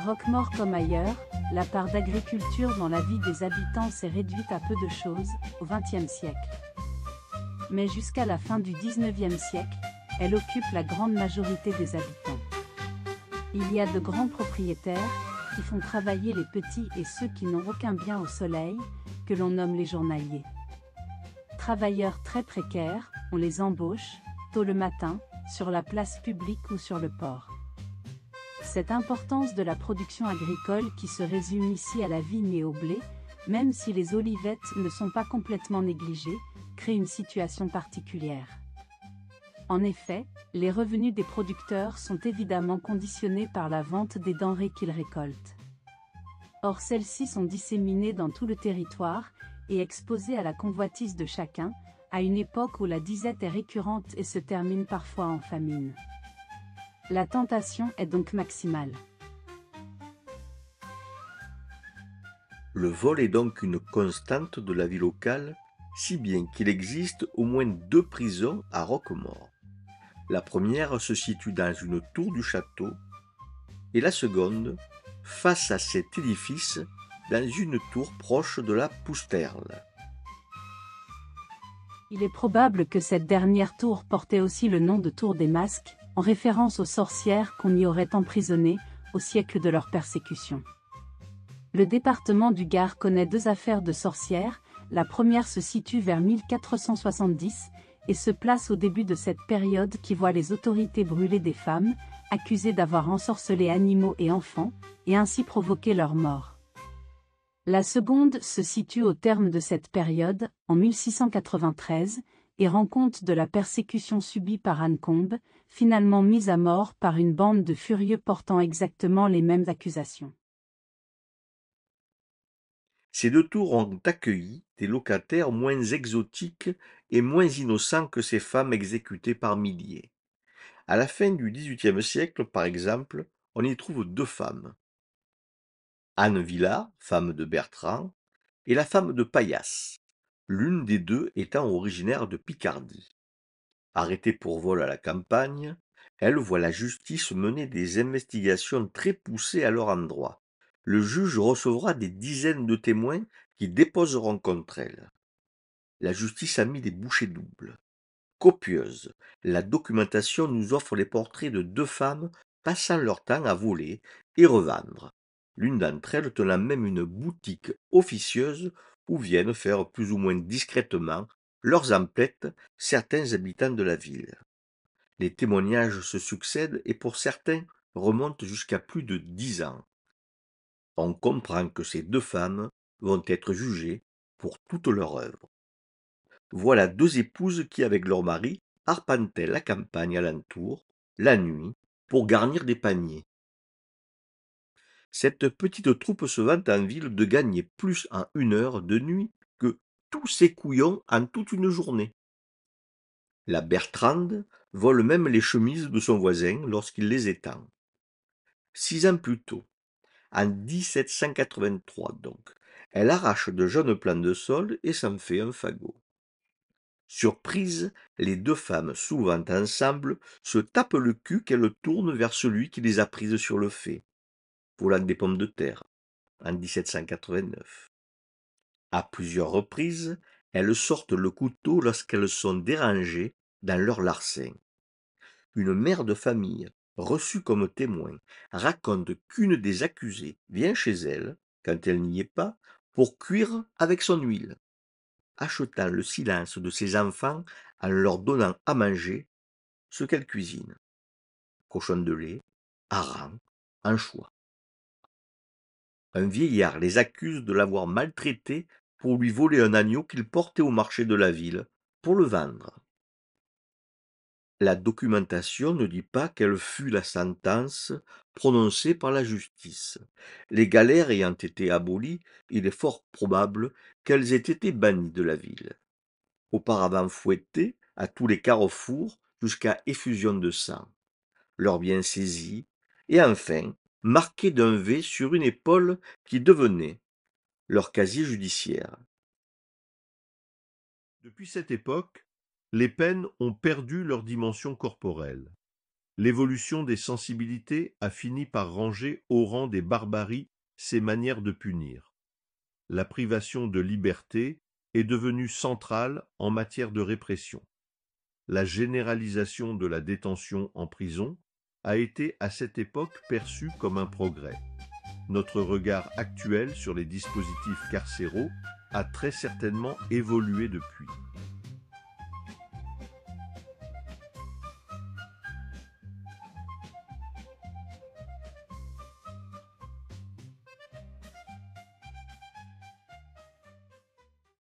Roquemaure comme ailleurs, la part d'agriculture dans la vie des habitants s'est réduite à peu de choses au XXe siècle. Mais jusqu'à la fin du XIXe siècle, elle occupe la grande majorité des habitants. Il y a de grands propriétaires qui font travailler les petits et ceux qui n'ont aucun bien au soleil, que l'on nomme les journaliers. Travailleurs très précaires, on les embauche, tôt le matin, sur la place publique ou sur le port. Cette importance de la production agricole qui se résume ici à la vigne et au blé, même si les olivettes ne sont pas complètement négligées, crée une situation particulière. En effet, les revenus des producteurs sont évidemment conditionnés par la vente des denrées qu'ils récoltent. Or celles-ci sont disséminées dans tout le territoire et exposées à la convoitise de chacun, à une époque où la disette est récurrente et se termine parfois en famine. La tentation est donc maximale. Le vol est donc une constante de la vie locale, si bien qu'il existe au moins 2 prisons à Roquemaure. La première se situe dans une tour du château et la seconde, face à cet édifice, dans une tour proche de la Pousterle. Il est probable que cette dernière tour portait aussi le nom de tour des Masques, en référence aux sorcières qu'on y aurait emprisonnées au siècle de leur persécution. Le département du Gard connaît 2 affaires de sorcières, la première se situe vers 1470 et se place au début de cette période qui voit les autorités brûler des femmes, accusées d'avoir ensorcelé animaux et enfants, et ainsi provoqué leur mort. La seconde se situe au terme de cette période, en 1693, et rend compte de la persécution subie par Anne Combe, finalement mise à mort par une bande de furieux portant exactement les mêmes accusations. Ces 2 tours ont accueilli des locataires moins exotiques et moins innocents que ces femmes exécutées par milliers. À la fin du XVIIIe siècle, par exemple, on y trouve 2 femmes. Anne Villard, femme de Bertrand, et la femme de Paillasse, l'une des 2 étant originaire de Picardie. Arrêtée pour vol à la campagne, elle voit la justice mener des investigations très poussées à leur endroit. Le juge recevra des dizaines de témoins qui déposeront contre elle. La justice a mis des bouchées doubles. Copieuse, la documentation nous offre les portraits de 2 femmes passant leur temps à voler et revendre. L'une d'entre elles tenant même une boutique officieuse où viennent faire plus ou moins discrètement leurs emplettes certains habitants de la ville. Les témoignages se succèdent et pour certains remontent jusqu'à plus de 10 ans. On comprend que ces 2 femmes vont être jugées pour toute leur œuvre. Voilà 2 épouses qui, avec leur mari, arpentaient la campagne alentour, la nuit, pour garnir des paniers. Cette petite troupe se vante en ville de gagner plus en 1 heure de nuit que tous ces couillons en toute une journée. La Bertrande vole même les chemises de son voisin lorsqu'il les étend. 6 ans plus tôt, en 1783 donc, elle arrache de jeunes plants de sol et s'en fait un fagot. Surprises, les 2 femmes, souvent ensemble, se tapent le cul qu'elles tournent vers celui qui les a prises sur le fait, volant des pommes de terre, en 1789. À plusieurs reprises, elles sortent le couteau lorsqu'elles sont dérangées dans leur larcin. Une mère de famille, reçue comme témoin, raconte qu'une des accusées vient chez elle, quand elle n'y est pas, pour cuire avec son huile, achetant le silence de ses enfants en leur donnant à manger ce qu'elle cuisine. Cochon de lait, hareng, anchois. Un vieillard les accuse de l'avoir maltraité pour lui voler un agneau qu'il portait au marché de la ville pour le vendre. La documentation ne dit pas quelle fut la sentence prononcée par la justice. Les galères ayant été abolies, il est fort probable qu'elles aient été bannies de la ville. Auparavant fouettées à tous les carrefours jusqu'à effusion de sang, leurs biens saisis, et enfin marqués d'un V sur une épaule qui devenait leur casier judiciaire. Depuis cette époque, les peines ont perdu leur dimension corporelle. L'évolution des sensibilités a fini par ranger au rang des barbaries ces manières de punir. La privation de liberté est devenue centrale en matière de répression. La généralisation de la détention en prison a été à cette époque perçue comme un progrès. Notre regard actuel sur les dispositifs carcéraux a très certainement évolué depuis.